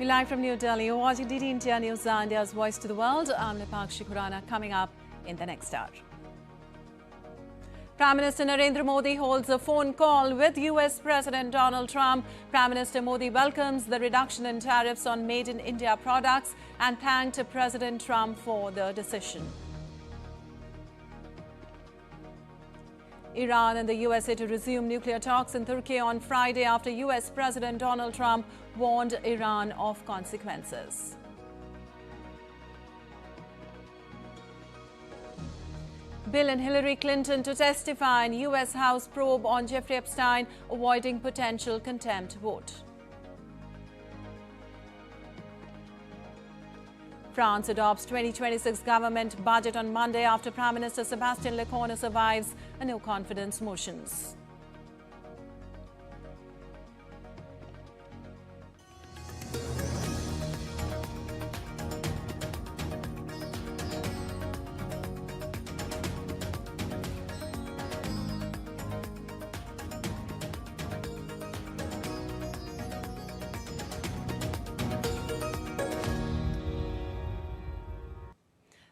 We're live from New Delhi. You're watching DD India News, India's voice to the world. I'm Nipakshi Khurana. Coming up in the next hour. Prime Minister Narendra Modi holds a phone call with US President Donald Trump. Prime Minister Modi welcomes the reduction in tariffs on made in India products and thanked President Trump for the decision. Iran and the USA to resume nuclear talks in Turkey on Friday after US President Donald Trump warned Iran of consequences. Bill and Hillary Clinton to testify in US House probe on Jeffrey Epstein, avoiding potential contempt vote. France adopts 2026 government budget on Monday after Prime Minister Sebastian Loner survives a no confidence motions.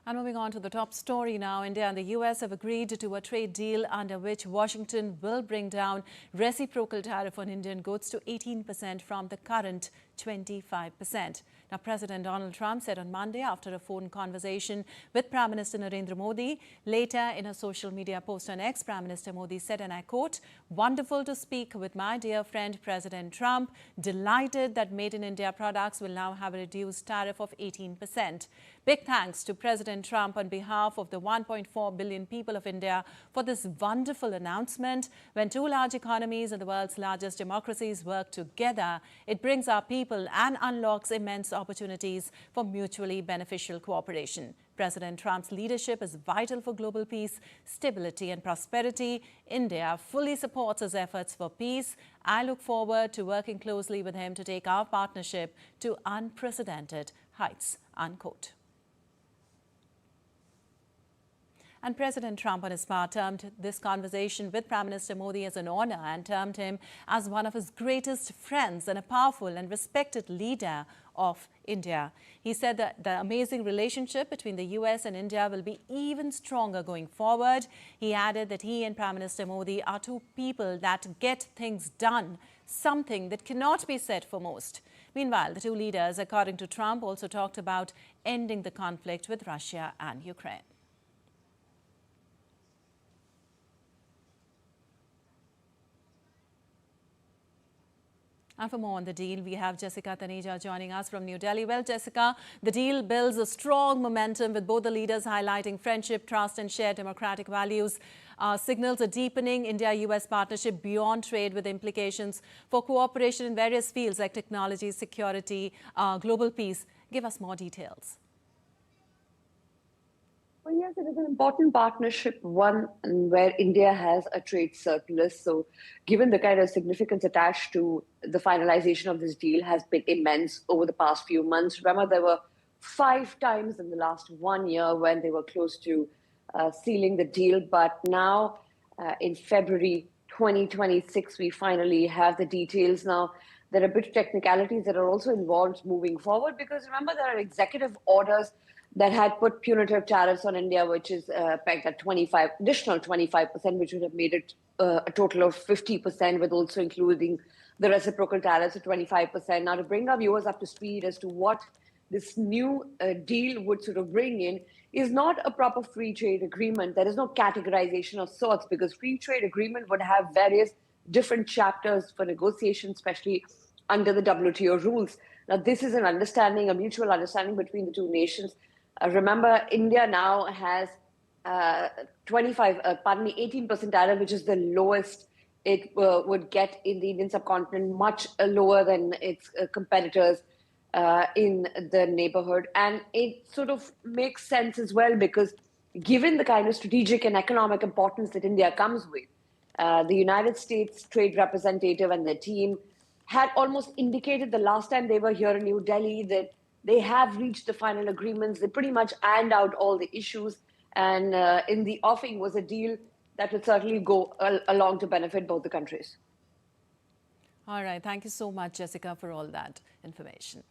And moving on to the top story now, India and the US have agreed to a trade deal under which Washington will bring down reciprocal tariff on Indian goods to 18% from the current 25%. Now, President Donald Trump said on Monday after a phone conversation with Prime Minister Narendra Modi. Later, in a social media post on X, Prime Minister Modi said, and I quote, "Wonderful to speak with my dear friend President Trump. Delighted that made in India products will now have a reduced tariff of 18%. Big thanks to President Trump on behalf of the 1.4 billion people of India for this wonderful announcement. When two large economies and the world's largest democracies work together, it brings our people and unlocks immense opportunities for mutually beneficial cooperation. President Trump's leadership is vital for global peace, stability and prosperity. India fully supports his efforts for peace. I look forward to working closely with him to take our partnership to unprecedented heights," unquote. And President Trump, on his part, termed this conversation with Prime Minister Modi as an honor and termed him as one of his greatest friends and a powerful and respected leader of India. He said that the amazing relationship between the US and India will be even stronger going forward. He added that he and Prime Minister Modi are two people that get things done, something that cannot be said for most. Meanwhile, the two leaders, according to Trump, also talked about ending the conflict with Russia and Ukraine. And for more on the deal, we have Jessica Taneja joining us from New Delhi. Well, Jessica, the deal builds a strong momentum with both the leaders highlighting friendship, trust and shared democratic values, signals a deepening India-US partnership beyond trade with implications for cooperation in various fields like technology, security, global peace. Give us more details. Well, yes, it is an important partnership, one where India has a trade surplus. So given the kind of significance attached to the finalization of this deal has been immense over the past few months. Remember, there were 5 times in the last 1 year when they were close to sealing the deal. But now in February 2026, we finally have the details. Now, there are a bit of technicalities that are also involved moving forward, because remember, there are executive orders that had put punitive tariffs on India, which is pegged at additional 25%, which would have made it a total of 50%, with also including the reciprocal tariffs of 25%. Now, to bring our viewers up to speed as to what this new deal would sort of bring in is not a proper free trade agreement. There is no categorization of sorts, because free trade agreement would have various different chapters for negotiation, especially under the WTO rules. Now, this is an understanding, a mutual understanding between the two nations. Remember, India now has 18% tariff, which is the lowest it would get in the Indian subcontinent, much lower than its competitors in the neighborhood. And it sort of makes sense as well, because given the kind of strategic and economic importance that India comes with, the United States Trade Representative and their team had almost indicated the last time they were here in New Delhi that they have reached the final agreements. They pretty much ironed out all the issues. And in the offing was a deal that would certainly go along to benefit both the countries. All right. Thank you so much, Jessica, for all that information.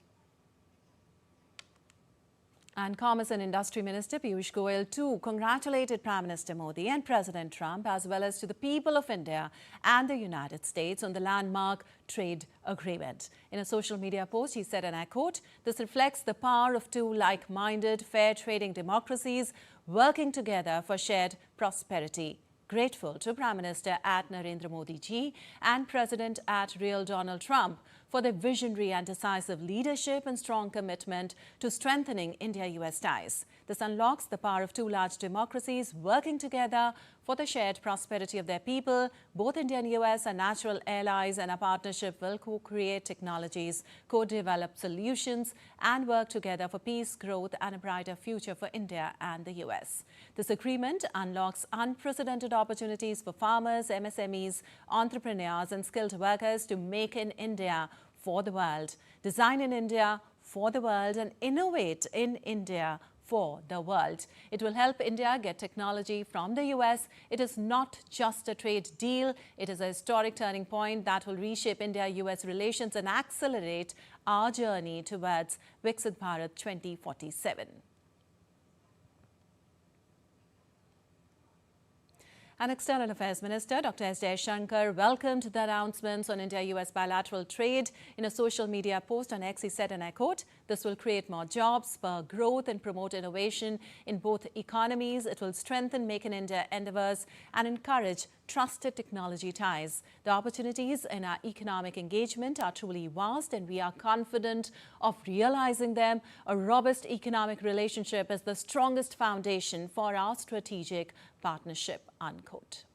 And Commerce and Industry Minister Piyush Goyal too congratulated Prime Minister Modi and President Trump, as well as to the people of India and the United States, on the landmark trade agreement. In a social media post, he said, and I quote, "This reflects the power of two like-minded, fair trading democracies working together for shared prosperity. Grateful to Prime Minister at Narendra Modi ji and President at Real Donald Trump for their visionary and decisive leadership and strong commitment to strengthening India-US ties. This unlocks the power of two large democracies working together for the shared prosperity of their people. Both India and US are natural allies, and our partnership will co-create technologies, co-develop solutions, and work together for peace, growth, and a brighter future for India and the US. This agreement unlocks unprecedented opportunities for farmers, MSMEs, entrepreneurs, and skilled workers to make in India for the world, design in India for the world, and innovate in India for the world. It will help India get technology from the US. It is not just a trade deal. It is a historic turning point that will reshape India-US relations and accelerate our journey towards Viksit Bharat 2047. And External Affairs Minister Dr. S. Jaishankar welcomed the announcements on India-US bilateral trade. In a social media post on X, he said, and I quote, "This will create more jobs, spur growth, and promote innovation in both economies. It will strengthen Make in India endeavors and encourage trusted technology ties. The opportunities in our economic engagement are truly vast, and we are confident of realizing them. A robust economic relationship is the strongest foundation for our strategic partnership," unquote.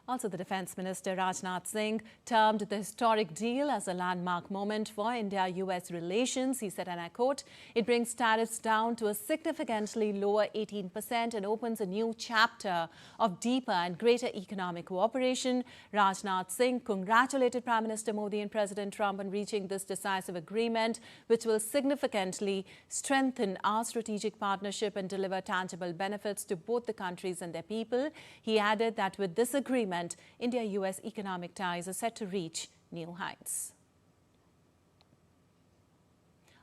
Also, the Defence Minister Rajnath Singh termed the historic deal as a landmark moment for India-US relations. He said, and I quote, "It brings tariffs down to a significantly lower 18% and opens a new chapter of deeper and greater economic cooperation." Rajnath Singh congratulated Prime Minister Modi and President Trump on reaching this decisive agreement, which will significantly strengthen our strategic partnership and deliver tangible benefits to both the countries and their people. He added that with this agreement, India-US economic ties are set to reach new heights.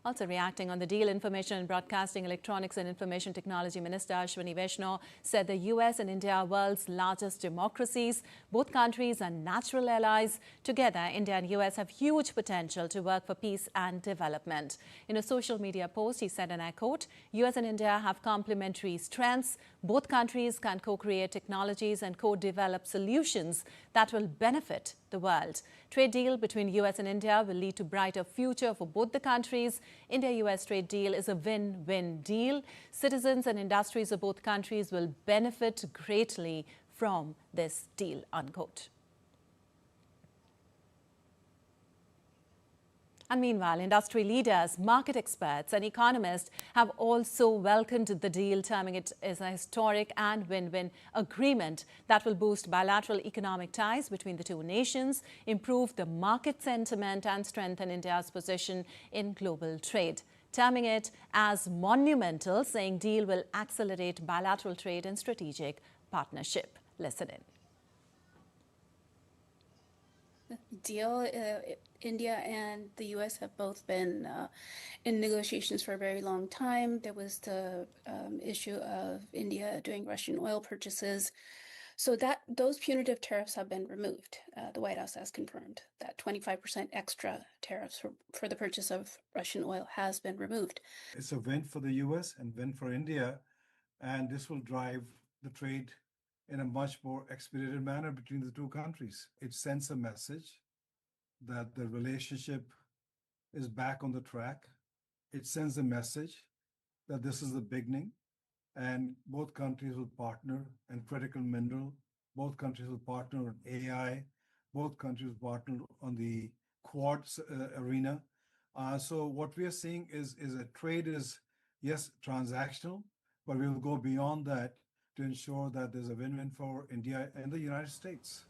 Also reacting on the deal, Information and Broadcasting, Electronics and Information Technology Minister Ashwini Vaishnaw said the US and India are world's largest democracies. Both countries are natural allies. Together, India and US have huge potential to work for peace and development. In a social media post, he said, and I quote, "US and India have complementary strengths. Both countries can co-create technologies and co-develop solutions that will benefit the world. Trade deal between US and India will lead to brighter future for both the countries. India-US trade deal is a win-win deal. Citizens and industries of both countries will benefit greatly from this deal," unquote. And meanwhile, industry leaders, market experts and economists have also welcomed the deal, terming it as a historic and win-win agreement that will boost bilateral economic ties between the two nations, improve the market sentiment and strengthen India's position in global trade. Terming it as monumental, saying deal will accelerate bilateral trade and strategic partnership. Listen in. Deal. India and the U.S. have both been in negotiations for a very long time. There was the issue of India doing Russian oil purchases. So those punitive tariffs have been removed. The White House has confirmed that 25% extra tariffs for the purchase of Russian oil has been removed. It's a win for the U.S. and win for India, and this will drive the trade in a much more expedited manner between the two countries. It sends a message that the relationship is back on the track. It sends a message that this is the beginning, and both countries will partner in critical mineral. Both countries will partner on AI. Both countries will partner on the Quad arena. So what we are seeing is that trade is, yes, transactional, but we will go beyond that to ensure that there's a win-win for India and the United States.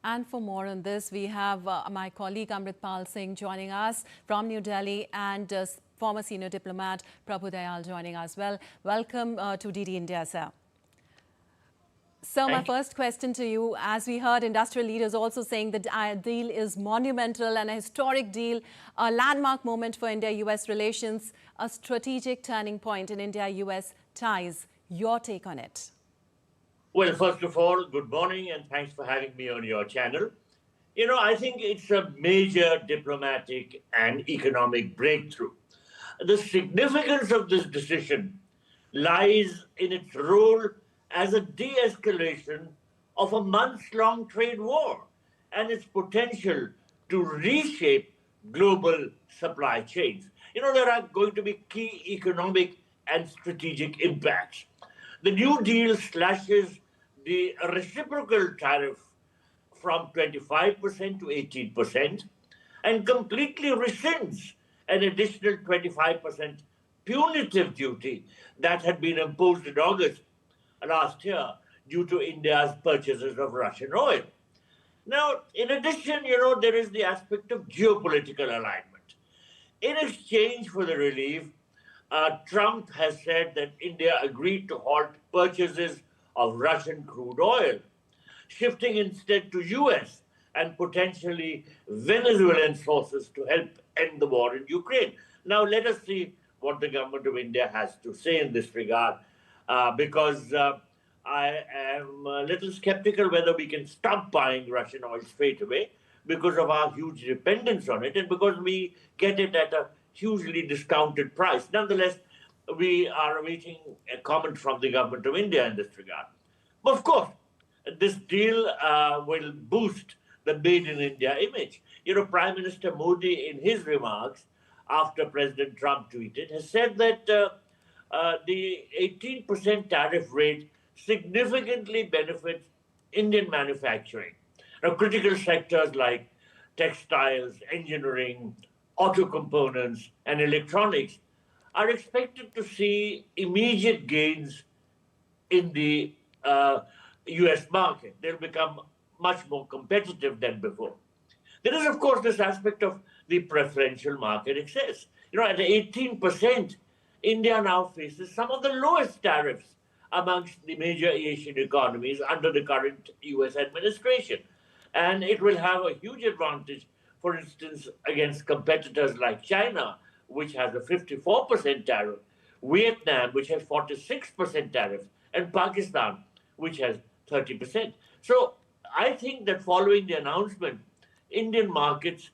And for more on this, we have my colleague Amritpal Singh joining us from New Delhi, and former senior diplomat Prabhu Dayal joining us. Well, welcome to DD India, sir. So my first question to you, as we heard industrial leaders also saying that the deal is monumental and a historic deal, a landmark moment for India-US relations, a strategic turning point in India-US ties. Your take on it? Well, first of all, good morning and thanks for having me on your channel. You know, I think it's a major diplomatic and economic breakthrough. The significance of this decision lies in its role as a de-escalation of a months-long trade war and its potential to reshape global supply chains. You know, there are going to be key economic and strategic impacts. The New Deal slashes the reciprocal tariff from 25% to 18% and completely rescinds an additional 25% punitive duty that had been imposed in August last year due to India's purchases of Russian oil. Now, in addition, you know, there is the aspect of geopolitical alignment. In exchange for the relief, Trump has said that India agreed to halt purchases of Russian crude oil, shifting instead to US and potentially Venezuelan sources to help end the war in Ukraine. Now, let us see what the government of India has to say in this regard, because I am a little skeptical whether we can stop buying Russian oil straight away because of our huge dependence on it and because we get it at a hugely discounted price. Nonetheless, we are awaiting a comment from the government of India in this regard. But of course, this deal will boost the Made in India image. You know, Prime Minister Modi, in his remarks after President Trump tweeted, has said that the 18% tariff rate significantly benefits Indian manufacturing. Now, critical sectors like textiles, engineering, auto components, and electronics are expected to see immediate gains in the US market. They'll become much more competitive than before. There is, of course, this aspect of the preferential market access. You know, at 18%, India now faces some of the lowest tariffs amongst the major Asian economies under the current US administration. And it will have a huge advantage, for instance, against competitors like China, which has a 54% tariff, Vietnam, which has 46% tariff, and Pakistan, which has 30%. So I think that following the announcement, Indian markets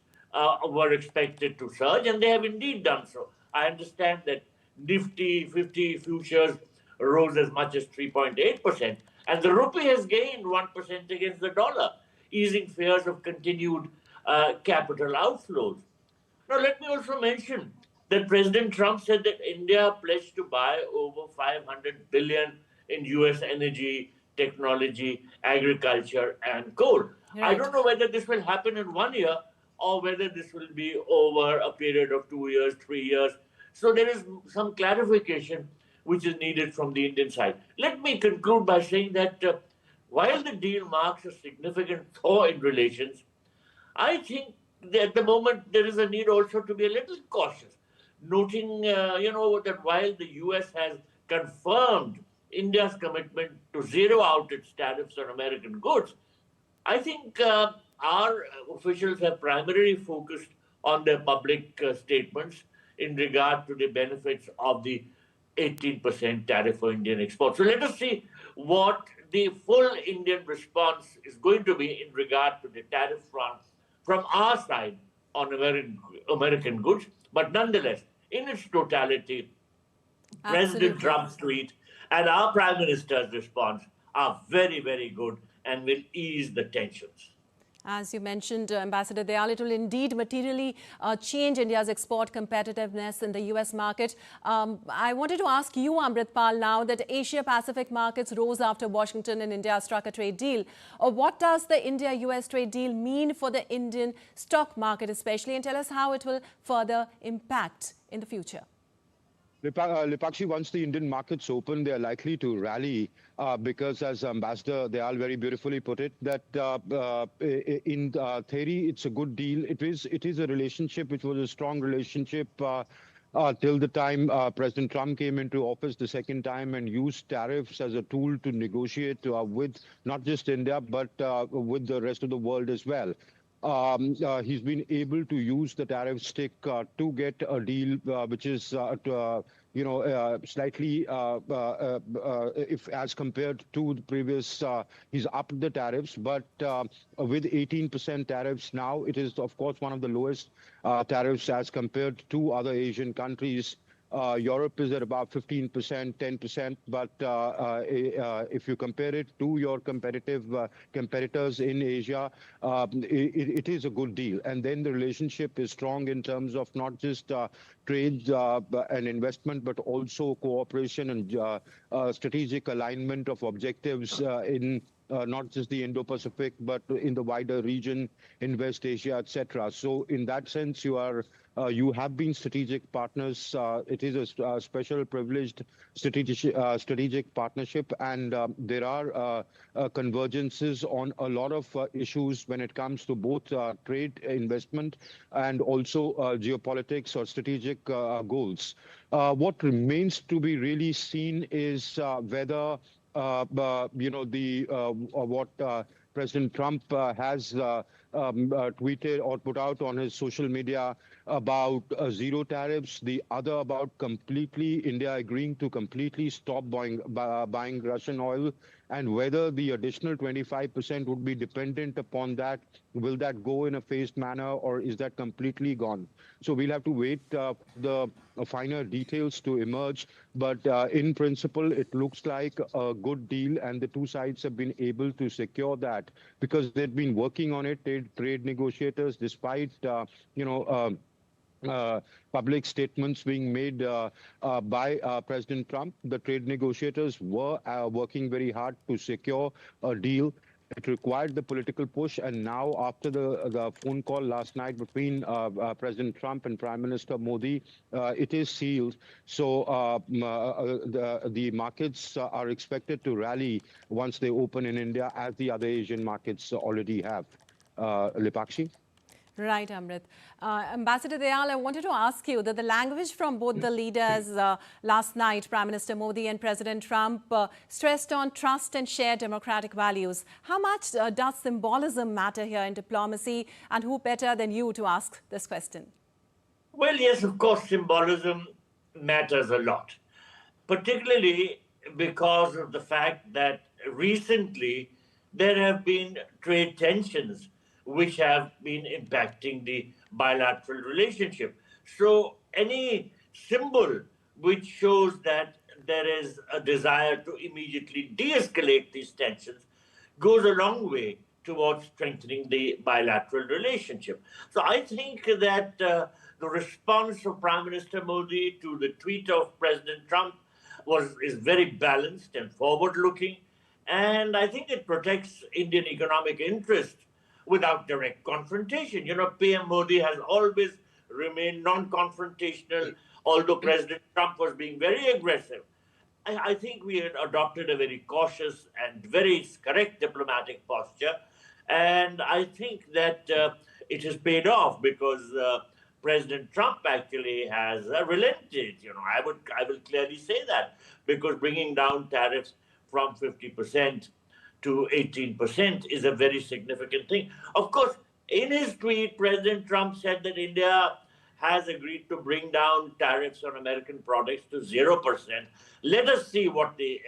were expected to surge, and they have indeed done so. I understand that Nifty 50 futures rose as much as 3.8%, and the rupee has gained 1% against the dollar, easing fears of continued capital outflows. Now, let me also mention that President Trump said that India pledged to buy over $500 billion in US energy, technology, agriculture, and coal. Right. I don't know whether this will happen in 1 year or whether this will be over a period of 2 years, 3 years. So there is some clarification which is needed from the Indian side. Let me conclude by saying that while the deal marks a significant thaw in relations, I think that at the moment there is a need also to be a little cautious, noting, that while the US has confirmed India's commitment to zero out its tariffs on American goods, I think our officials have primarily focused on their public statements in regard to the benefits of the 18% tariff for Indian exports. So let us see what the full Indian response is going to be in regard to the tariff front from our side on American goods. But nonetheless, in its totality, President Trump's tweet and our Prime Minister's response are very, very good and will ease the tensions. As you mentioned, Ambassador, it will indeed materially change India's export competitiveness in the US market. I wanted to ask you, Amritpal, now that Asia-Pacific markets rose after Washington and India struck a trade deal. What does the India-US trade deal mean for the Indian stock market especially? And tell us how it will further impact in the future. Lipakshi, once the Indian markets open, they are likely to rally because, as Ambassador Dayal very beautifully put it, that in theory, it's a good deal. It is a relationship which was a strong relationship till the time President Trump came into office the second time and used tariffs as a tool to negotiate with not just India, but with the rest of the world as well. He's been able to use the tariff stick to get a deal which is slightly, if as compared to the previous, he's upped the tariffs, but with 18% tariffs now, it is of course one of the lowest tariffs as compared to other Asian countries. Europe is at about 15%, 10%, but if you compare it to your competitors in Asia, it is a good deal. And then the relationship is strong in terms of not just trade and investment, but also cooperation and strategic alignment of objectives in not just the Indo-Pacific, but in the wider region, in West Asia, etc. So in that sense, you have been strategic partners. It is a special privileged strategic partnership, and there are convergences on a lot of issues when it comes to both trade, investment, and also geopolitics or strategic goals. What remains to be really seen is whether what President Trump has tweeted or put out on his social media about zero tariffs, the other about India agreeing to completely stop buying Russian oil, and whether the additional 25% would be dependent upon that. Will that go in a phased manner, or is that completely gone? So we'll have to wait for the finer details to emerge. But in principle, it looks like a good deal, and the two sides have been able to secure that because they've been working on it. Trade negotiators, despite public statements being made by President Trump, the trade negotiators were working very hard to secure a deal. It required the political push, and now after the phone call last night between President Trump and Prime Minister Modi, it is sealed. So the markets are expected to rally once they open in India, as the other Asian markets already have. Lipakshi? Right, Amrit. Ambassador Dayal, I wanted to ask you that the language from both the leaders last night, Prime Minister Modi and President Trump, stressed on trust and shared democratic values. How much does symbolism matter here in diplomacy, and who better than you to ask this question? Well, yes, of course, symbolism matters a lot, particularly because of the fact that recently there have been trade tensions which have been impacting the bilateral relationship. So any symbol which shows that there is a desire to immediately de-escalate these tensions goes a long way towards strengthening the bilateral relationship. So I think that the response of Prime Minister Modi to the tweet of President Trump is very balanced and forward-looking, and I think it protects Indian economic interest without direct confrontation. You know, PM Modi has always remained non-confrontational, although President Trump was being very aggressive. I think we had adopted a very cautious and very correct diplomatic posture, and I think that it has paid off because President Trump actually has relented. You know, I will clearly say that, because bringing down tariffs from 50% to 18% is a very significant thing. Of course, in his tweet, President Trump said that India has agreed to bring down tariffs on American products to 0%. Let us see what the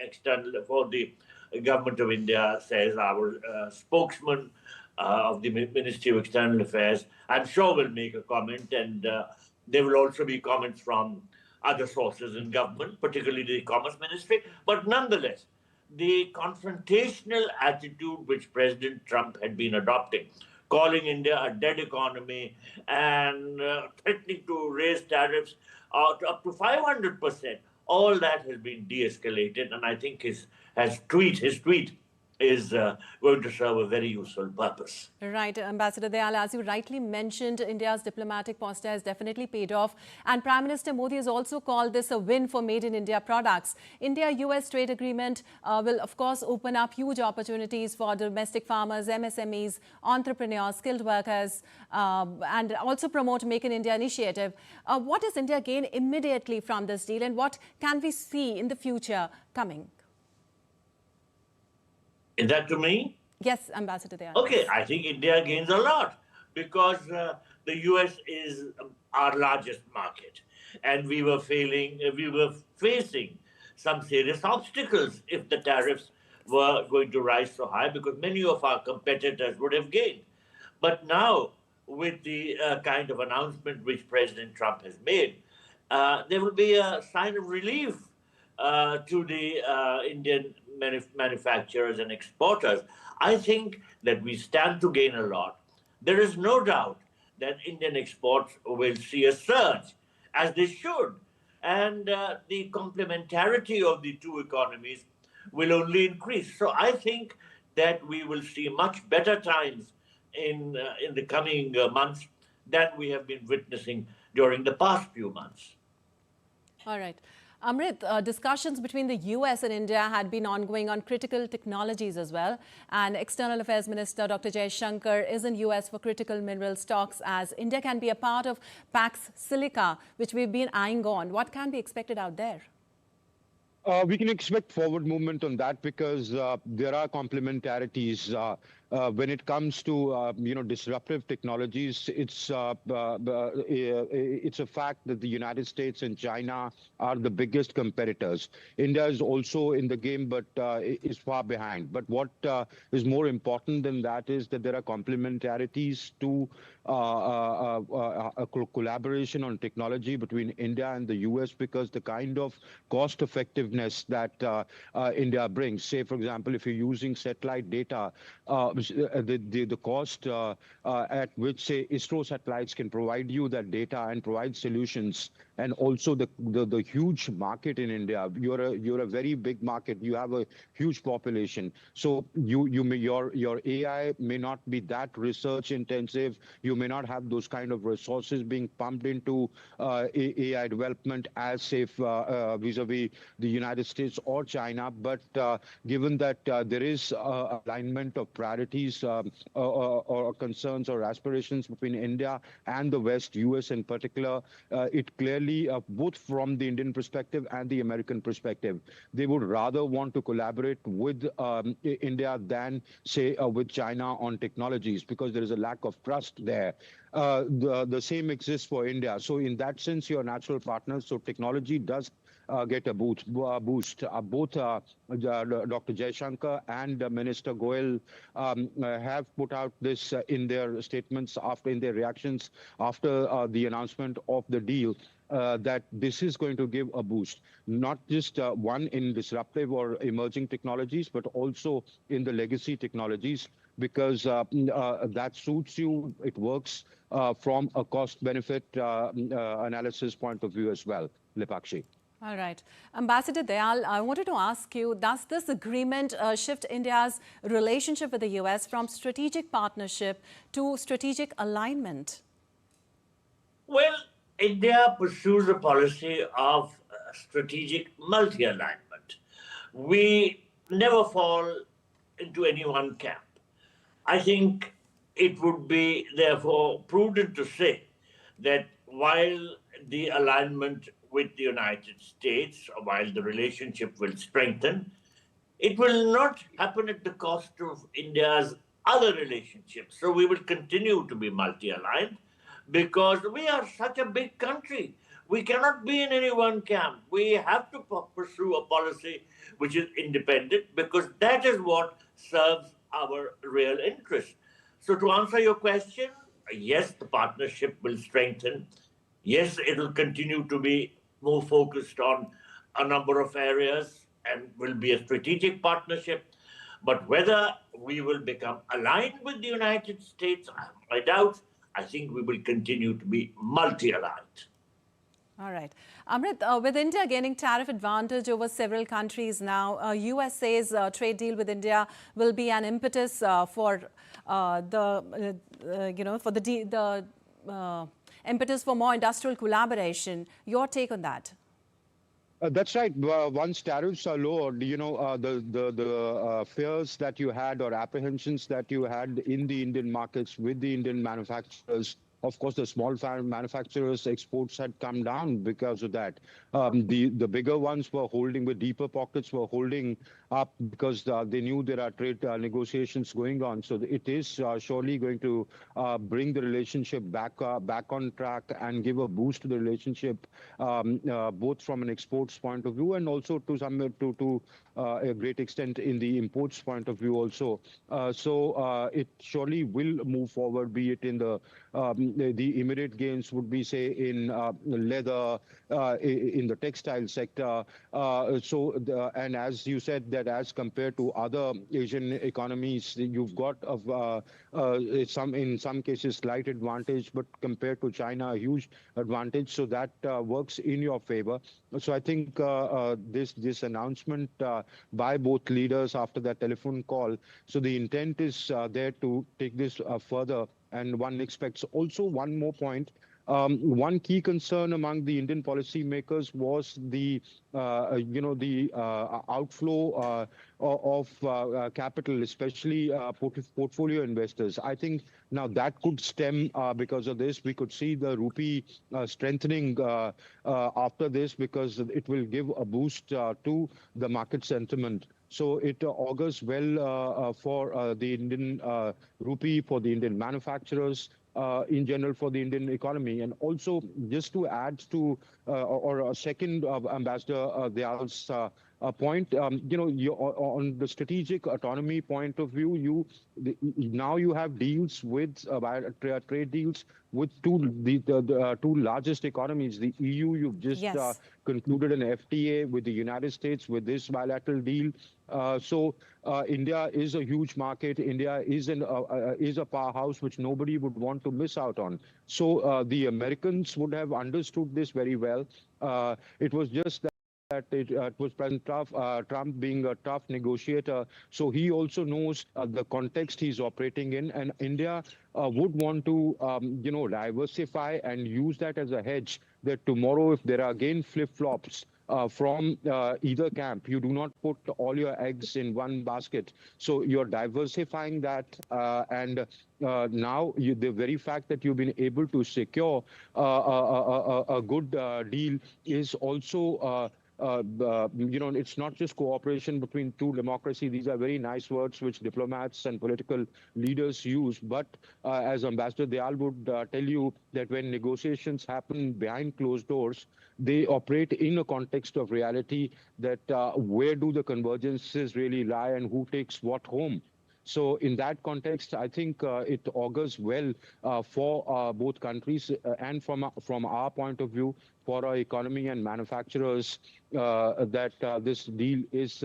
government of India says. Our spokesman of the Ministry of External Affairs, I'm sure, will make a comment, and there will also be comments from other sources in government, particularly the Commerce Ministry. But nonetheless, the confrontational attitude which President Trump had been adopting, calling India a dead economy and threatening to raise tariffs up to 500%, all that has been de-escalated. And I think his tweet is going to serve a very useful purpose. Right, Ambassador Dayal, as you rightly mentioned, India's diplomatic posture has definitely paid off. And Prime Minister Modi has also called this a win for Made in India products. India-US trade agreement will, of course, open up huge opportunities for domestic farmers, MSMEs, entrepreneurs, skilled workers, and also promote Make in India initiative. What does India gain immediately from this deal, and what can we see in the future coming? Is that to me? Yes, Ambassador Dayal. Okay, I think India gains a lot because the US is our largest market, and we were facing some serious obstacles if the tariffs were going to rise so high, because many of our competitors would have gained. But now, with the kind of announcement which President Trump has made, there will be a sign of relief to the Indian manufacturers and exporters. I think that we stand to gain a lot. There is no doubt that Indian exports will see a surge, as they should. And the complementarity of the two economies will only increase. So I think that we will see much better times in the coming months than we have been witnessing during the past few months. All right. Amrit, discussions between the US and India had been ongoing on critical technologies as well. And External Affairs Minister Dr. Shankar is in US for critical mineral stocks, as India can be a part of Pax Silica, which we've been eyeing on. What can be expected out there? We can expect forward movement on that because there are complementarities. When it comes to disruptive technologies, it's a fact that the United States and China are the biggest competitors. India is also in the game, but is far behind. But what is more important than that is that there are complementarities to a collaboration on technology between India and the US, because the kind of cost effectiveness that India brings, say, for example, if you're using satellite data, the cost at which, say, ISRO satellites can provide you that data and provide solutions, and also the huge market in India. You're a very big market. You have a huge population. So your AI may not be that research intensive. You may not have those kind of resources being pumped into AI development as, say, vis-a-vis the United States or China. But given that there is alignment of priorities or concerns or aspirations between India and the West, US in particular, it clearly, both from the Indian perspective and the American perspective, they would rather want to collaborate with India than, say, with China on technologies, because there is a lack of trust there. The same exists for India. So in that sense, you're natural partners. So technology does get a boost. Both Dr. Jaishankar and Minister Goel have put out this in their statements, in their reactions after the announcement of the deal, that this is going to give a boost, not just one in disruptive or emerging technologies, but also in the legacy technologies, because that suits you. It works from a cost-benefit analysis point of view as well. Lipakshi. All right. Ambassador Dayal, I wanted to ask you, does this agreement shift India's relationship with the US from strategic partnership to strategic alignment? Well, India pursues a policy of strategic multi-alignment. We never fall into any one camp. I think it would be, therefore, prudent to say that while the alignment with the United States, while the relationship will strengthen, it will not happen at the cost of India's other relationships. So we will continue to be multi-aligned, because we are such a big country. We cannot be in any one camp. We have to pursue a policy which is independent, because that is what serves our real interests. So to answer your question, yes, the partnership will strengthen. Yes, it will continue to be more focused on a number of areas and will be a strategic partnership. But whether we will become aligned with the United States, I doubt. I think we will continue to be multi-aligned. All right. Amrit, with India gaining tariff advantage over several countries now, US says trade deal with India will be an impetus for impetus for more industrial collaboration. Your take on that? That's right. Once tariffs are lowered, the fears that you had or apprehensions that you had in the Indian markets with the Indian manufacturers, of course, the small manufacturers' exports had come down because of that. The bigger ones were holding, with deeper pockets, were holding up because they knew there are trade negotiations going on. So it is surely going to bring the relationship back on track and give a boost to the relationship, both from an exports point of view and also to a great extent in the imports point of view also. So it surely will move forward, be it in the immediate gains would be, say, in leather, in the textile sector. And as you said, that as compared to other Asian economies, you've got in some cases slight advantage, but compared to China, a huge advantage. So that works in your favor. So I think this announcement by both leaders after that telephone call. So the intent is there to take this further. And one expects also one more point. One key concern among the Indian policymakers was the outflow of capital, especially portfolio investors. I think now that could stem because of this. We could see the rupee strengthening after this, because it will give a boost to the market sentiment. So it augurs well for the Indian rupee, for the Indian manufacturers, in general, for the Indian economy. And also, just to add to or a second Ambassador Dayal's point, on the strategic autonomy point of view, now you have deals with trade deals with the two largest economies. The EU, you've just concluded an FTA with the United States with this bilateral deal. So India is a huge market. India is a powerhouse which nobody would want to miss out on. So the Americans would have understood this very well. It was just that it was President Trump being a tough negotiator. So he also knows the context he's operating in, and India would want to, diversify and use that as a hedge, that tomorrow, if there are again flip-flops from either camp, you do not put all your eggs in one basket. So you're diversifying that, and now the very fact that you've been able to secure a good deal is also it's not just cooperation between two democracies. These are very nice words which diplomats and political leaders use. But as Ambassador Dayal would tell you, that when negotiations happen behind closed doors, they operate in a context of reality, that where do the convergences really lie and who takes what home. So in that context, I think it augurs well for both countries, and from our point of view, for our economy and manufacturers, that this deal is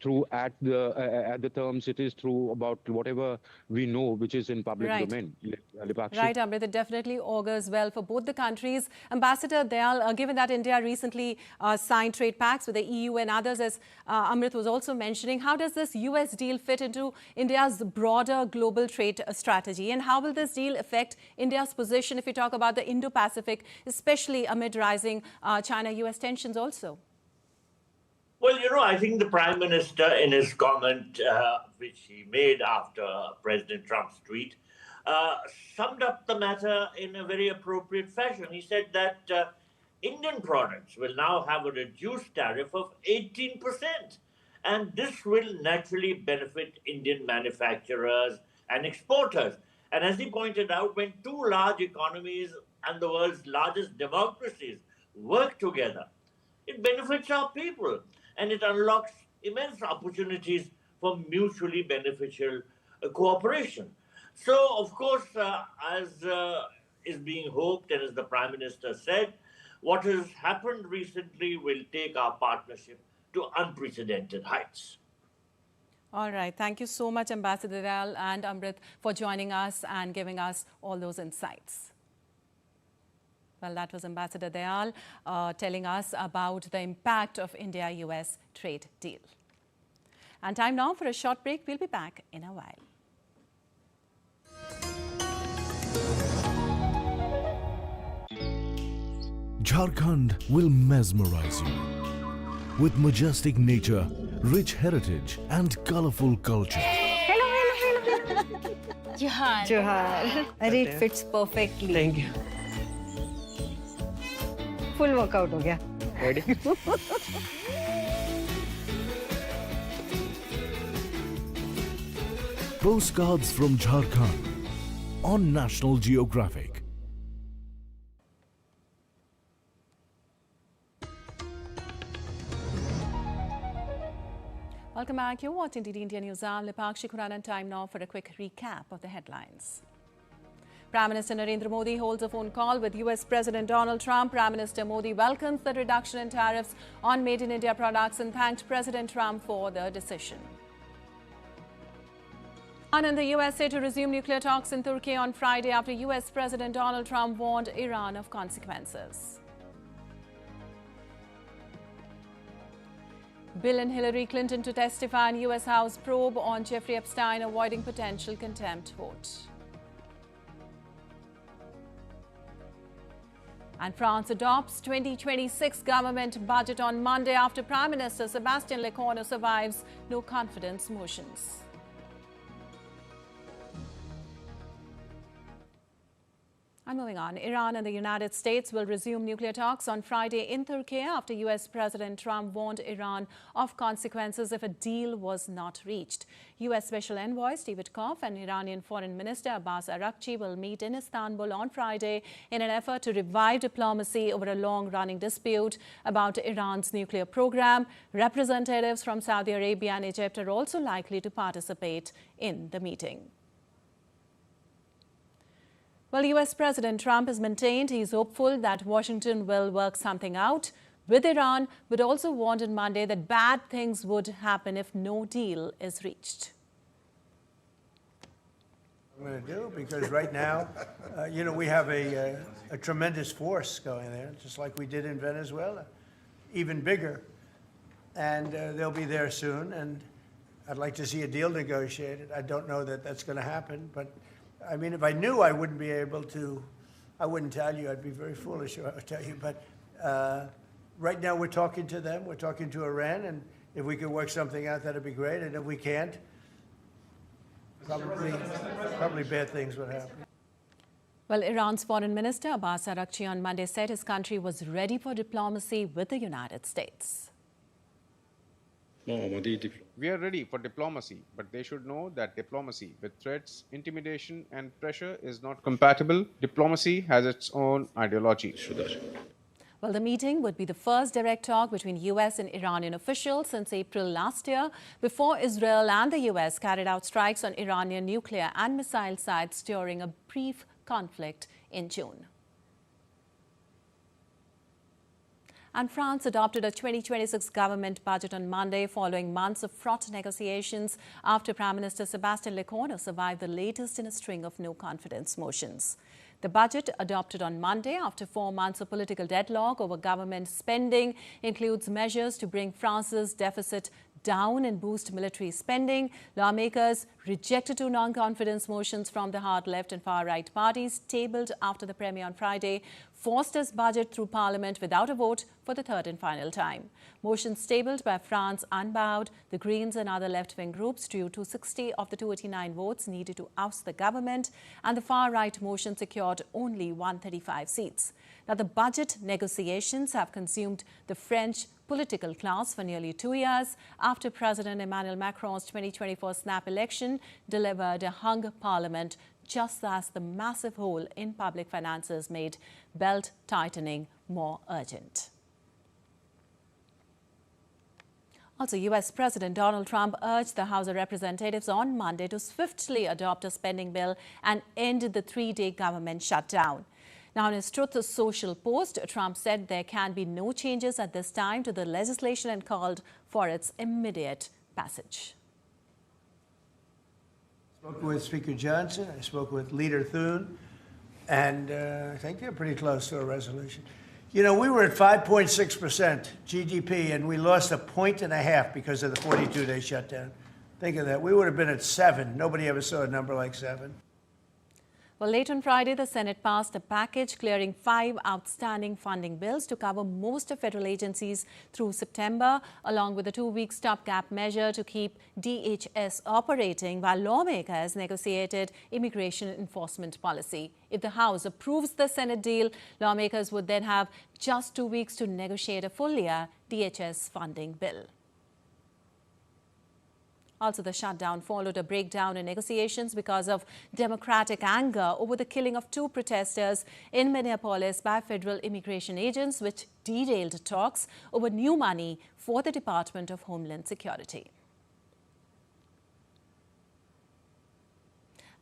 true at the terms. It is true about whatever we know, which is in public domain. Right, Amrit, it definitely augurs well for both the countries. Ambassador Dayal, given that India recently signed trade pacts with the EU and others, as Amrit was also mentioning, how does this US deal fit into India's broader global trade strategy? And how will this deal affect India's position if you talk about the Indo-Pacific, especially amid rising China-US tensions also? Well, I think the Prime Minister, in his comment, which he made after President Trump's tweet, summed up the matter in a very appropriate fashion. He said that Indian products will now have a reduced tariff of 18%. And this will naturally benefit Indian manufacturers and exporters. And as he pointed out, when two large economies and the world's largest democracies work together, it benefits our people, and it unlocks immense opportunities for mutually beneficial cooperation. So, of course, as is being hoped, and as the Prime Minister said, what has happened recently will take our partnership to unprecedented heights. All right. Thank you so much, Ambassador Dayal and Amrit, for joining us and giving us all those insights. Well, that was Ambassador Dayal telling us about the impact of India-US trade deal. And time now for a short break. We'll be back in a while. Jharkhand will mesmerize you with majestic nature, rich heritage and colorful culture. Johar. Johar. It fits perfectly. Thank you. Full workout हो गया. Ready? Postcards from Jharkhand on National Geographic. Welcome back. You're watching DD India News. I'm Lipakshi Khurana. Time now for a quick recap of the headlines. Prime Minister Narendra Modi holds a phone call with US President Donald Trump. Prime Minister Modi welcomes the reduction in tariffs on Made in India products and thanked President Trump for the decision. And the US set to resume nuclear talks in Turkey on Friday after US President Donald Trump warned Iran of consequences. Bill and Hillary Clinton to testify in US House probe on Jeffrey Epstein avoiding potential contempt vote. And France adopts 2026 government budget on Monday after Prime Minister Sebastian Loner survives no confidence motions. And moving on, Iran and the United States will resume nuclear talks on Friday in Turkey after US President Trump warned Iran of consequences if a deal was not reached. US Special Envoy Steve Witkoff and Iranian Foreign Minister Abbas Araghchi will meet in Istanbul on Friday in an effort to revive diplomacy over a long-running dispute about Iran's nuclear program. Representatives from Saudi Arabia and Egypt are also likely to participate in the meeting. Well, US President Trump has maintained he is hopeful that Washington will work something out with Iran, but also warned on Monday that bad things would happen if no deal is reached. I'm going to do because right now, we have a tremendous force going there, just like we did in Venezuela, even bigger. And they'll be there soon. And I'd like to see a deal negotiated. I don't know that that's going to happen, but I mean, if I knew I wouldn't be able to, I wouldn't tell you. I'd be very foolish if I would tell you. But right now we're talking to them. We're talking to Iran. And if we could work something out, that'd be great. And if we can't, probably bad things would happen. Well, Iran's Foreign Minister Abbas Araghchi on Monday said his country was ready for diplomacy with the United States. We are ready for diplomacy, but they should know that diplomacy with threats, intimidation and pressure is not compatible. Diplomacy has its own ideology. Well, the meeting would be the first direct talk between US and Iranian officials since April last year, before Israel and the US carried out strikes on Iranian nuclear and missile sites during a brief conflict in June. And France adopted a 2026 government budget on Monday following months of fraught negotiations after Prime Minister Sebastian Loner survived the latest in a string of no-confidence motions. The budget, adopted on Monday after 4 months of political deadlock over government spending, includes measures to bring France's deficit down and boost military spending. Lawmakers rejected 2 non-confidence motions from the hard-left and far-right parties tabled after the premiere on Friday, forced his budget through Parliament without a vote for the third and final time. Motions tabled by France Unbowed, the Greens and other left-wing groups drew 260 of the 289 votes needed to oust the government, and the far-right motion secured only 135 seats. Now, the budget negotiations have consumed the French political class for nearly 2 years after President Emmanuel Macron's 2024 snap election delivered a hung parliament, just as the massive hole in public finances made belt tightening more urgent. Also, US President Donald Trump urged the House of Representatives on Monday to swiftly adopt a spending bill and end the 3-day government shutdown. Now, in his Truth Social post, Trump said there can be no changes at this time to the legislation and called for its immediate passage. I spoke with Speaker Johnson. I spoke with Leader Thune. And I think they're pretty close to a resolution. You know, we were at 5.6% GDP, and we lost 1.5 points because of the 42-day shutdown. Think of that. We would have been at 7. Nobody ever saw a number like 7. Well, late on Friday, the Senate passed a package clearing 5 outstanding funding bills to cover most of federal agencies through September, along with a 2-week stopgap measure to keep DHS operating while lawmakers negotiated immigration enforcement policy. If the House approves the Senate deal, lawmakers would then have just 2 weeks to negotiate a full-year DHS funding bill. Also, the shutdown followed a breakdown in negotiations because of Democratic anger over the killing of 2 protesters in Minneapolis by federal immigration agents, which derailed talks over new money for the Department of Homeland Security.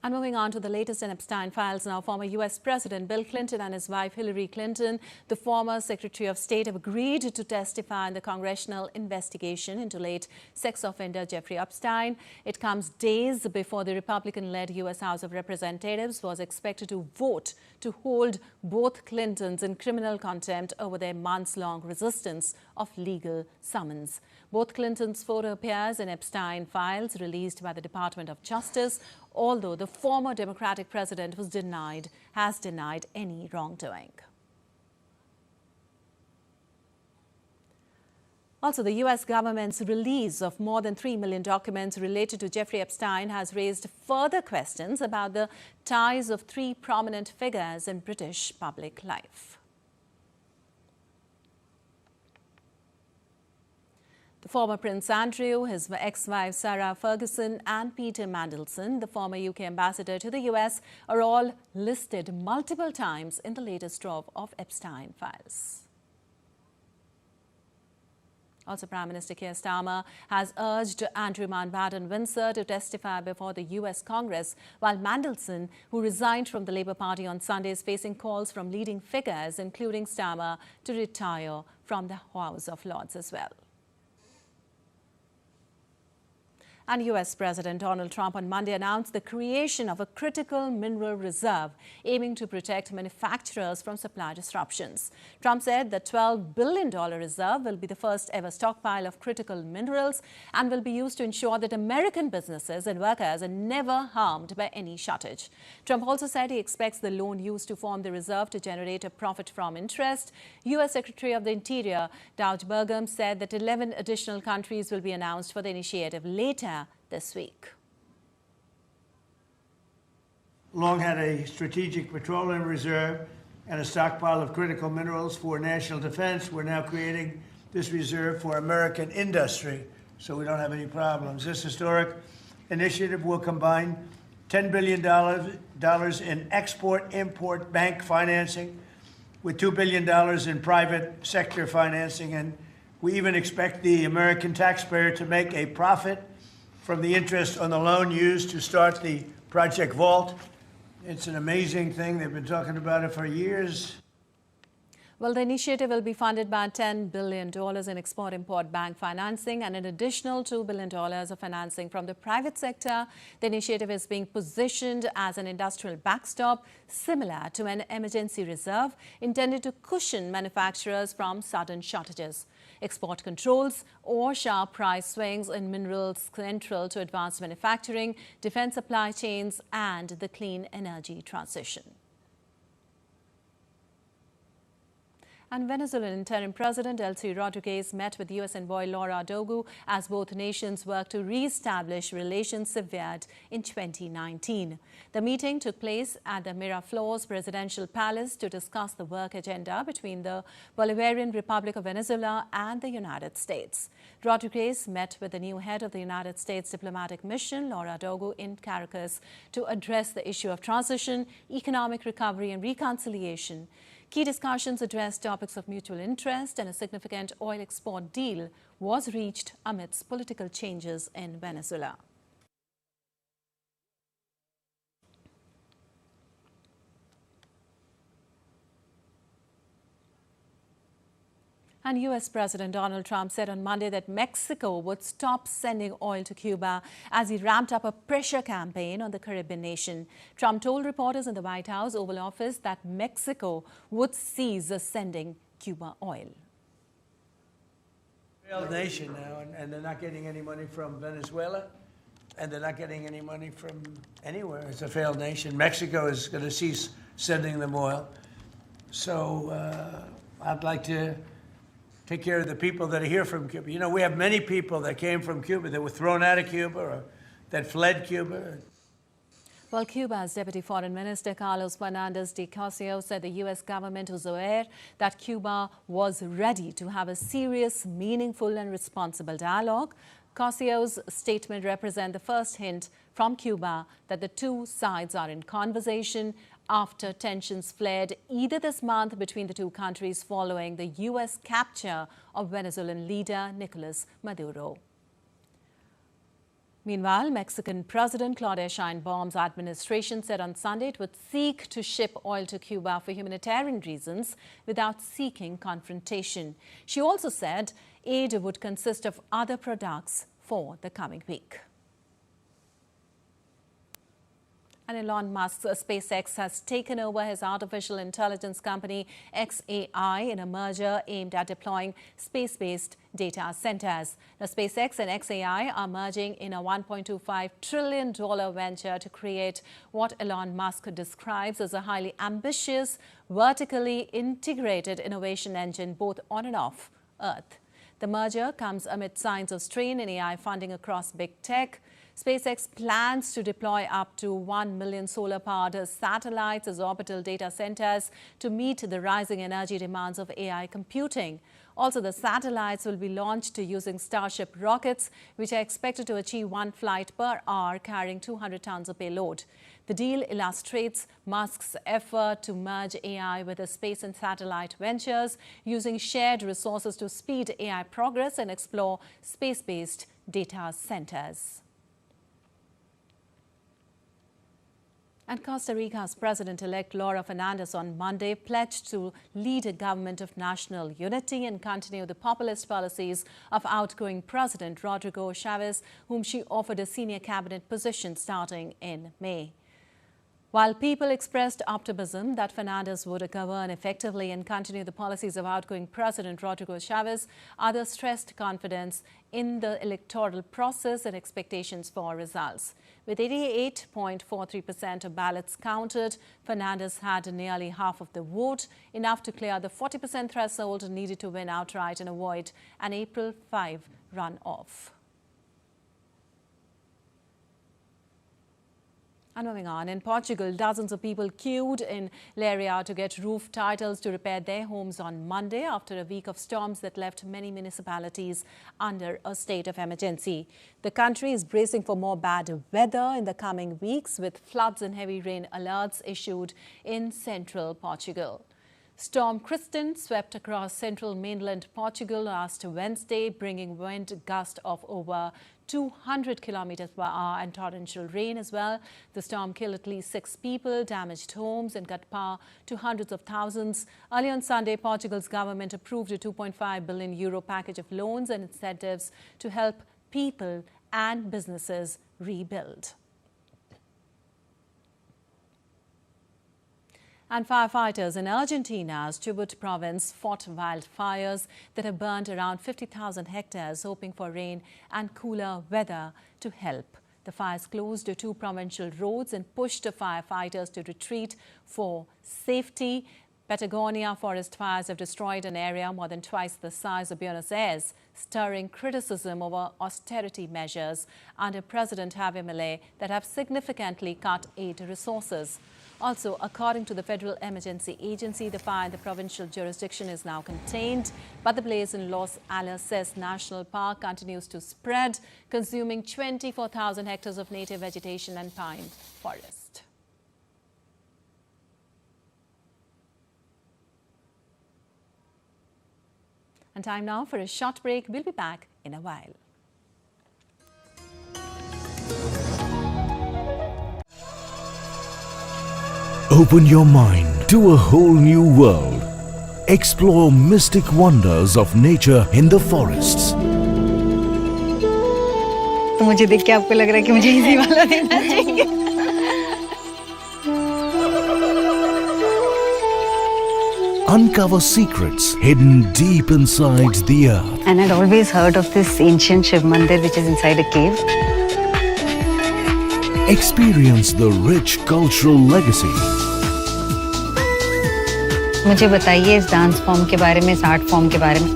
And moving on to the latest in Epstein files now, former US President Bill Clinton and his wife Hillary Clinton, the former Secretary of State, have agreed to testify in the congressional investigation into late sex offender Jeffrey Epstein. It comes days before the Republican-led US House of Representatives was expected to vote to hold both Clintons in criminal contempt over their months-long resistance of legal summons. Both Clintons' photo appears in Epstein files released by the Department of Justice, although the former Democratic president has denied any wrongdoing. Also, the U.S. government's release of more than 3 million documents related to Jeffrey Epstein has raised further questions about the ties of 3 prominent figures in British public life. The former Prince Andrew, his ex-wife Sarah Ferguson and Peter Mandelson, the former UK ambassador to the US, are all listed multiple times in the latest trove of Epstein files. Also, Prime Minister Keir Starmer has urged Andrew Mountbatten Windsor to testify before the US Congress, while Mandelson, who resigned from the Labour Party on Sunday, is facing calls from leading figures, including Starmer, to retire from the House of Lords as well. And US President Donald Trump on Monday announced the creation of a critical mineral reserve aiming to protect manufacturers from supply disruptions. Trump said the $12 billion reserve will be the first ever stockpile of critical minerals and will be used to ensure that American businesses and workers are never harmed by any shortage. Trump also said he expects the loan used to form the reserve to generate a profit from interest. US Secretary of the Interior Doug Burgum said that 11 additional countries will be announced for the initiative later this week. Long had a strategic petroleum reserve and a stockpile of critical minerals for national defense. We're now creating this reserve for American industry, so we don't have any problems. This historic initiative will combine $10 billion in export-import bank financing with $2 billion in private sector financing, and we even expect the American taxpayer to make a profit from the interest on the loan used to start the Project Vault. It's an amazing thing. They've been talking about it for years. Well, the initiative will be funded by $10 billion in export-import bank financing and an additional $2 billion of financing from the private sector. The initiative is being positioned as an industrial backstop, similar to an emergency reserve intended to cushion manufacturers from sudden shortages. Export controls or sharp price swings in minerals central to advanced manufacturing, defense supply chains, and the clean energy transition. And Venezuelan interim president Delcy Rodriguez met with U.S. envoy Laura Dogu as both nations work to re-establish relations severed in 2019. The meeting took place at the Miraflores Presidential Palace to discuss the work agenda between the Bolivarian Republic of Venezuela and the United States. Rodriguez met with the new head of the United States diplomatic mission, Laura Dogu, in Caracas to address the issue of transition, economic recovery and reconciliation. Key discussions addressed topics of mutual interest, and a significant oil export deal was reached amidst political changes in Venezuela. And US President Donald Trump said on Monday that Mexico would stop sending oil to Cuba as he ramped up a pressure campaign on the Caribbean nation. Trump told reporters in the White House Oval Office that Mexico would cease sending Cuba oil. Failed nation now, and they're not getting any money from Venezuela, and they're not getting any money from anywhere. It's a failed nation. Mexico is going to cease sending them oil. So I'd like to take care of the people that are here from Cuba. You know, we have many people that came from Cuba that were thrown out of Cuba or that fled Cuba. Well, Cuba's Deputy Foreign Minister Carlos Fernandez de Cosio said the U.S. government was aware that Cuba was ready to have a serious, meaningful and responsible dialogue. Cosio's statement represents the first hint from Cuba that the two sides are in conversation after tensions flared either this month between the two countries following the U.S. capture of Venezuelan leader Nicolas Maduro. Meanwhile, Mexican President Claudia Sheinbaum's administration said on Sunday it would seek to ship oil to Cuba for humanitarian reasons without seeking confrontation. She also said aid would consist of other products for the coming week. And Elon Musk's SpaceX has taken over his artificial intelligence company xAI in a merger aimed at deploying space-based data centers. Now, SpaceX and xAI are merging in a $1.25 trillion venture to create what Elon Musk describes as a highly ambitious, vertically integrated innovation engine both on and off Earth. The merger comes amid signs of strain in AI funding across big tech. SpaceX plans to deploy up to 1 million solar-powered satellites as orbital data centers to meet the rising energy demands of AI computing. Also, the satellites will be launched using Starship rockets, which are expected to achieve 1 flight per hour, carrying 200 tons of payload. The deal illustrates Musk's effort to merge AI with the space and satellite ventures, using shared resources to speed AI progress and explore space-based data centers. And Costa Rica's President-elect Laura Fernandez on Monday pledged to lead a government of national unity and continue the populist policies of outgoing President Rodrigo Chavez, whom she offered a senior cabinet position starting in May. While people expressed optimism that Fernandez would govern effectively and continue the policies of outgoing President Rodrigo Chavez, others stressed confidence in the electoral process and expectations for results. With 88.43% of ballots counted, Fernandez had nearly half of the vote, enough to clear the 40% threshold needed to win outright and avoid an April 5 runoff. And moving on, in Portugal, dozens of people queued in Leiria to get roof titles to repair their homes on Monday after a week of storms that left many municipalities under a state of emergency. The country is bracing for more bad weather in the coming weeks, with floods and heavy rain alerts issued in central Portugal. Storm Kristen swept across central mainland Portugal last Wednesday, bringing wind gusts of over 200 kilometers per hour and torrential rain as well. The storm killed at least 6 people, damaged homes and cut power to hundreds of thousands. Early on Sunday, Portugal's government approved a €2.5 billion package of loans and incentives to help people and businesses rebuild. And firefighters in Argentina's Chubut province fought wildfires that have burned around 50,000 hectares, hoping for rain and cooler weather to help. The fires closed 2 provincial roads and pushed firefighters to retreat for safety. Patagonia forest fires have destroyed an area more than twice the size of Buenos Aires, stirring criticism over austerity measures under President Javier Milei that have significantly cut aid resources. Also, according to the Federal Emergency Agency, the fire in the provincial jurisdiction is now contained, but the blaze in Los Alerces National Park continues to spread, consuming 24,000 hectares of native vegetation and pine forest. And time now for a short break. We'll be back in a while. Open your mind to a whole new world. Explore mystic wonders of nature in the forests. तो मुझे देख के आपको लग रहा है कि मुझे इजी वाला देना चाहिए. Uncover secrets hidden deep inside the earth. And I'd always heard of this ancient Shiv Mandir which is inside a cave. Experience the rich cultural legacy. मुझे बताइए इस डांस फॉर्म के बारे में, इस आर्ट फॉर्म के बारे में.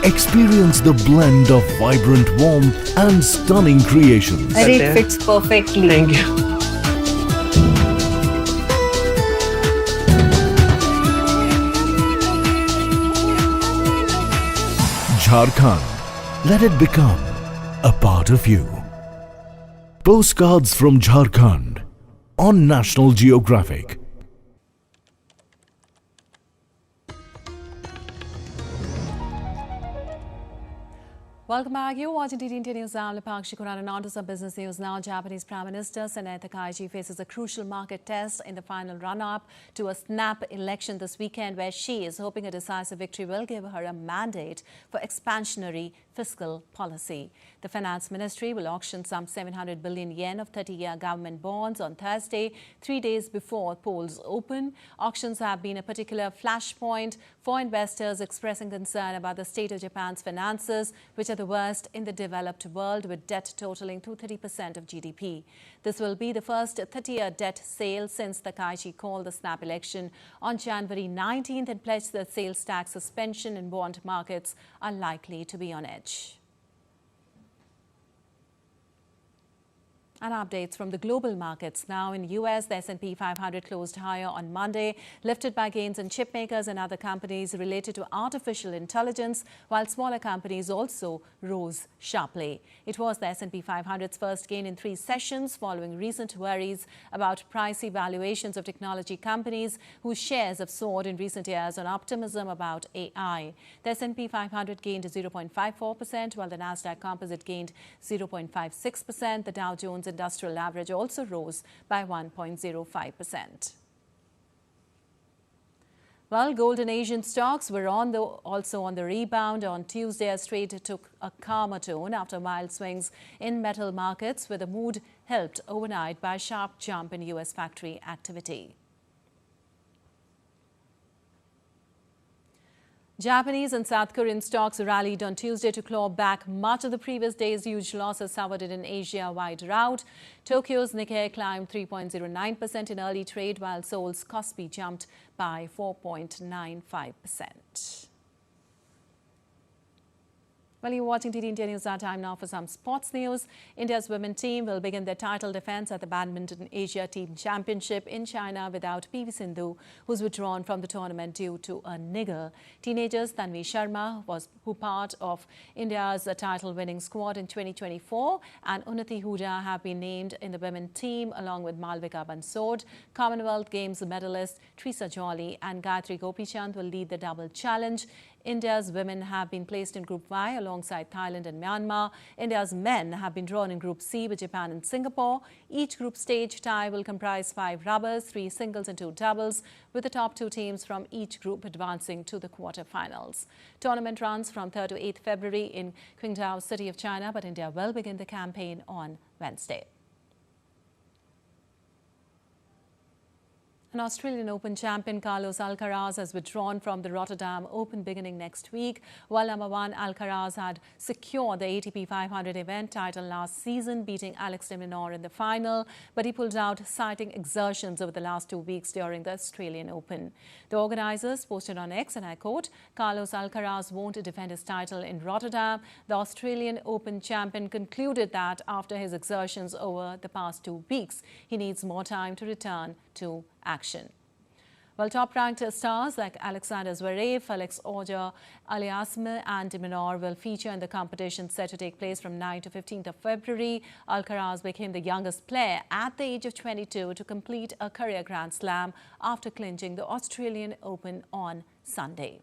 Experience the blend of vibrant warmth and stunning creations. अरे it fits perfectly. Thank you. Jharkhand, let it become a part of you. Postcards from Jharkhand on National Geographic. Welcome back. You're watching TT India News. I'm Lepak Shikuran, and on to some business news now. Japanese Prime Minister Senator Takaichi faces a crucial market test in the final run-up to a snap election this weekend, where she is hoping a decisive victory will give her a mandate for expansionary fiscal policy. The Finance Ministry will auction some 700 billion yen of 30-year government bonds on Thursday, 3 days before polls open. Auctions have been a particular flashpoint for investors expressing concern about the state of Japan's finances, which are the worst in the developed world, with debt totaling to 30% of GDP. This will be the first 30-year debt sale since Takaichi called the snap election on January 19th and pledged that sales tax suspension in bond markets are likely to be on edge. And updates from the global markets now. In US, the S&P 500 closed higher on Monday, lifted by gains in chip makers and other companies related to artificial intelligence, while smaller companies also rose sharply. It was the S&P 500's first gain in 3 sessions following recent worries about pricey valuations of technology companies whose shares have soared in recent years on optimism about AI. The S&P 500 gained 0.54%, while the Nasdaq Composite gained 0.56%. The Dow Jones Industrial Average also rose by 1.05%. Well, gold and Asian stocks were also on the rebound. On Tuesday, as trade took a calmer tone after mild swings in metal markets, with the mood helped overnight by a sharp jump in US factory activity. Japanese and South Korean stocks rallied on Tuesday to claw back much of the previous day's huge losses suffered in an Asia-wide rout. Tokyo's Nikkei climbed 3.09% in early trade, while Seoul's Kospi jumped by 4.95%. Well, you're watching TT India News. Our time now for some sports news. India's women's team will begin their title defence at the Badminton Asia Team Championship in China without PV Sindhu, who's withdrawn from the tournament due to a niggle. Teenagers Tanvi Sharma, who part of India's title-winning squad in 2024, and Unnati Huda have been named in the women's team along with Malvika Bansod. Commonwealth Games medalist Trisa Jolly and Gayatri Gopichand will lead the double challenge. India's women have been placed in Group Y alongside Thailand and Myanmar. India's men have been drawn in Group C with Japan and Singapore. Each group stage tie will comprise 5 rubbers, 3 singles and 2 doubles, with the top 2 teams from each group advancing to the quarterfinals. Tournament runs from 3rd to 8th February in Qingdao, city of China, but India will begin the campaign on Wednesday. An Australian Open champion Carlos Alcaraz has withdrawn from the Rotterdam Open beginning next week. While number 1 Alcaraz had secured the ATP 500 event title last season, beating Alex de Minaur in the final, but he pulled out citing exertions over the last 2 weeks during the Australian Open. The organisers posted on X, and I quote, "Carlos Alcaraz won't defend his title in Rotterdam." The Australian Open champion concluded that after his exertions over the past 2 weeks, he needs more time to return to action. Well, top-ranked stars like Alexander Zverev, Felix Auger, Aliassim and de Minaur will feature in the competition set to take place from 9th to 15th of February. Alcaraz became the youngest player at the age of 22 to complete a career Grand Slam after clinching the Australian Open on Sunday.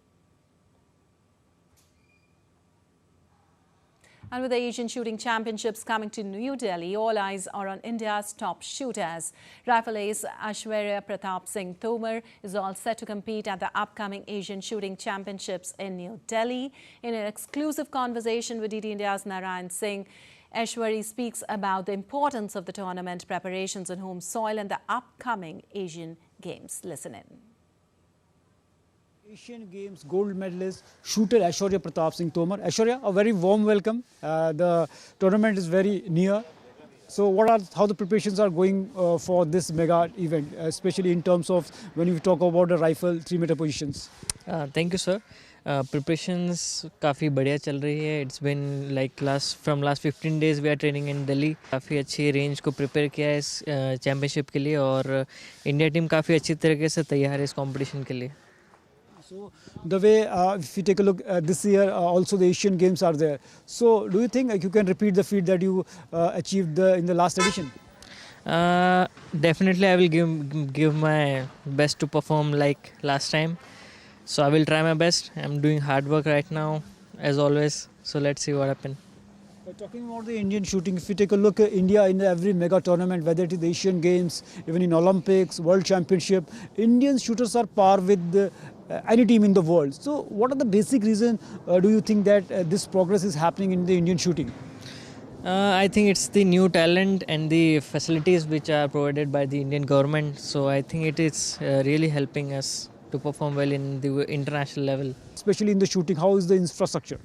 And with the Asian Shooting Championships coming to New Delhi, all eyes are on India's top shooters. Rifle ace Aishwarya Pratap Singh Tomar is all set to compete at the upcoming Asian Shooting Championships in New Delhi. In an exclusive conversation with DD India's Narayan Singh, Aishwarya speaks about the importance of the tournament preparations on home soil and the upcoming Asian Games. Listen in. Asian Games gold medalist shooter Aishwarya Pratap Singh Tomar. Aishwarya, a very warm welcome. The tournament is very near. So how the preparations are going for this mega event, especially in terms of when you talk about the rifle 3-meter positions? Thank you, sir. Preparations काफ़ी बढ़िया चल रही है. It's been like from last 15 days we are training in Delhi. काफ़ी अच्छी range को prepare किया है इस चैम्पियनशिप के लिए और इंडिया टीम काफ़ी अच्छी तरीके से तैयार है इस कंपटीशन के लिए. So the way if you take a look this year also the Asian Games are there. So do you think you can repeat the feat that you achieved in the last edition? Definitely I will give my best to perform like last time. So I will try my best. I'm doing hard work right now as always. So let's see what happens. Talking about the Indian shooting, if you take a look at India in every mega tournament, whether it is the Asian Games, even in Olympics, World Championship, Indian shooters are par with any team in the world. So what are the basic reasons do you think that this progress is happening in the Indian shooting? I think it's the new talent and the facilities which are provided by the Indian government. So I think it is really helping us to perform well in the international level. Especially in the shooting, how is the infrastructure?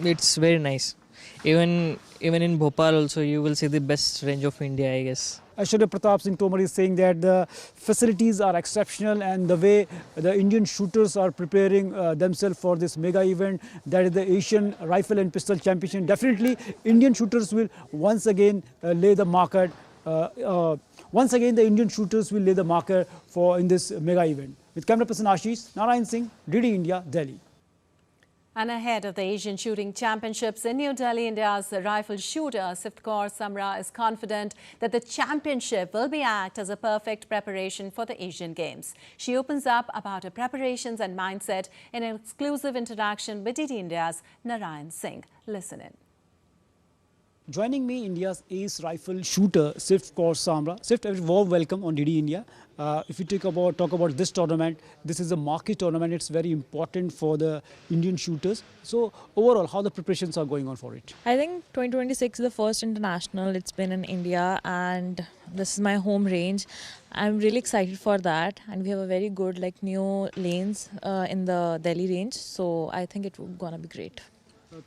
It's very nice. Even in Bhopal also you will see the best range of India, I guess. Aishwarya Pratap Singh Tomar is saying that the facilities are exceptional and the way the Indian shooters are preparing themselves for this mega event, that is the Asian Rifle and Pistol Championship. Definitely Indian shooters will once again lay the marker. Once again the Indian shooters will lay the marker for in this mega event. With camera person Ashish, Narayan Singh, DD India, Delhi. And ahead of the Asian Shooting Championships in New Delhi, India's rifle shooter Prasar Bharati is confident that the championship will act as a perfect preparation for the Asian Games. She opens up about her preparations and mindset in an exclusive interaction with DD India's Narayan Singh. Listen in. Joining me, India's ace rifle shooter, Prasar Bharati. A warm welcome on DD India. If you talk about this tournament, this is a marquee tournament. It's very important for the Indian shooters. So overall, how the preparations are going on for it? I think 2026 is the first international. It's been in India and this is my home range. I'm really excited for that. And we have a very good new lanes in the Delhi range. So I think it's gonna be great.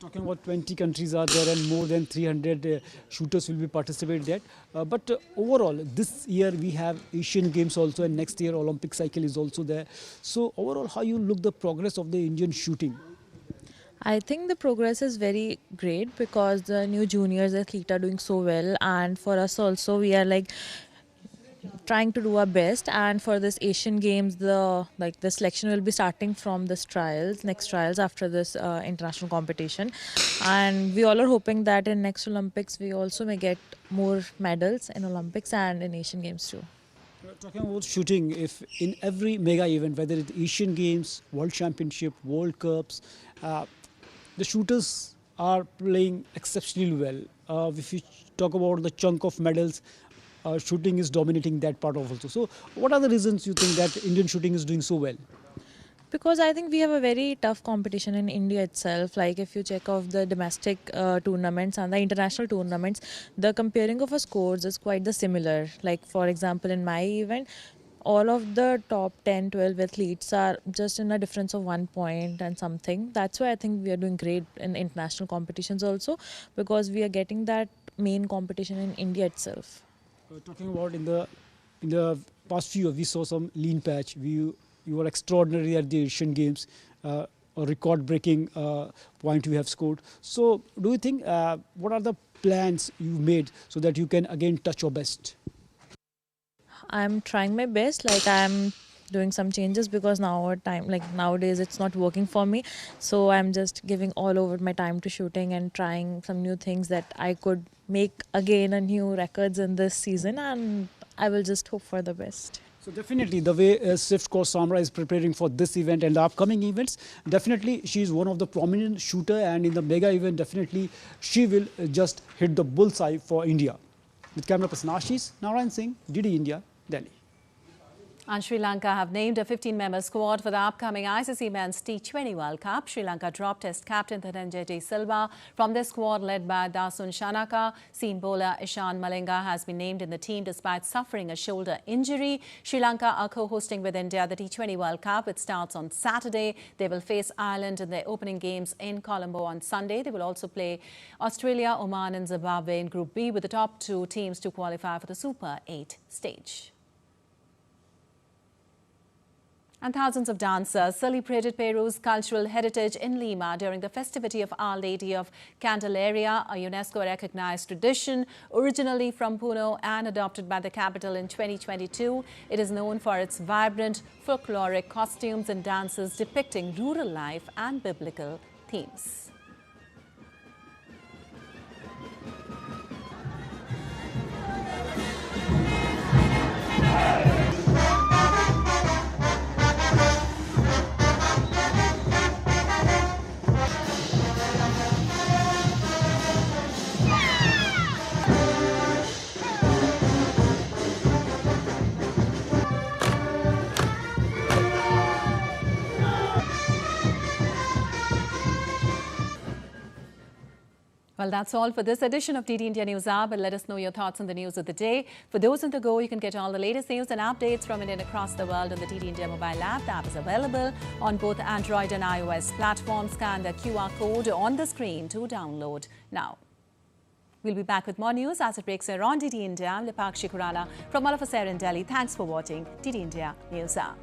Talking about 20 countries are there and more than 300 shooters will be participating there. But overall, this year we have Asian Games also and next year Olympic cycle is also there. So overall, how you look the progress of the Indian shooting? I think the progress is very great because the new juniors athletes are doing so well. And for us also, we are trying to do our best, and for this Asian Games the selection will be starting from this next trials after this international competition, and we all are hoping that in next Olympics we also may get more medals in Olympics and in Asian Games too. Talking about shooting, if in every mega event, whether it's Asian Games, World Championship, World Cups, the shooters are playing exceptionally well. If you talk about the chunk of medals, shooting is dominating that part of also. So what are the reasons you think that Indian shooting is doing so well? Because I think we have a very tough competition in India itself. Like if you check off the domestic tournaments and the international tournaments, the comparing of our scores is quite the similar. Like for example, in my event, all of the top 10, 12 athletes are just in a difference of 1 point and something. That's why I think we are doing great in international competitions also, because we are getting that main competition in India itself. Talking about in the past few years, we saw some lean patch. You were extraordinary at the Asian Games, a record-breaking point you have scored. So, do you think what are the plans you made so that you can again touch your best? I'm trying my best. I'm doing some changes because nowadays it's not working for me. So I'm just giving all over my time to shooting and trying some new things that I could make again a new records in this season, and I will just hope for the best. So definitely the way Swift Course Samra is preparing for this event and the upcoming events, definitely she is one of the prominent shooter, and in the mega event definitely she will just hit the bullseye for India. With camera person Ashish, Narayan Singh, DD India, Delhi. And Sri Lanka have named a 15-member squad for the upcoming ICC Men's T20 World Cup. Sri Lanka dropped Test captain Dhananjay De Silva from their squad led by Dasun Shanaka. Seam bowler Ishan Malinga has been named in the team despite suffering a shoulder injury. Sri Lanka are co-hosting with India the T20 World Cup. It starts on Saturday. They will face Ireland in their opening games in Colombo on Sunday. They will also play Australia, Oman and Zimbabwe in Group B, with the top two teams to qualify for the Super 8 stage. And thousands of dancers celebrated Peru's cultural heritage in Lima during the festivity of Our Lady of Candelaria, a UNESCO-recognized tradition originally from Puno and adopted by the capital in 2022. It is known for its vibrant folkloric costumes and dances depicting rural life and biblical themes. Well, that's all for this edition of DD India News Hour, but let us know your thoughts on the news of the day. For those on the go, you can get all the latest news and updates from India and across the world on the DD India mobile app. The app is available on both Android and iOS platforms. Scan the QR code on the screen to download now. We'll be back with more news as it breaks here on DD India. I'm Lipakshi Khurana from all of us here in Delhi. Thanks for watching DD India News Hour.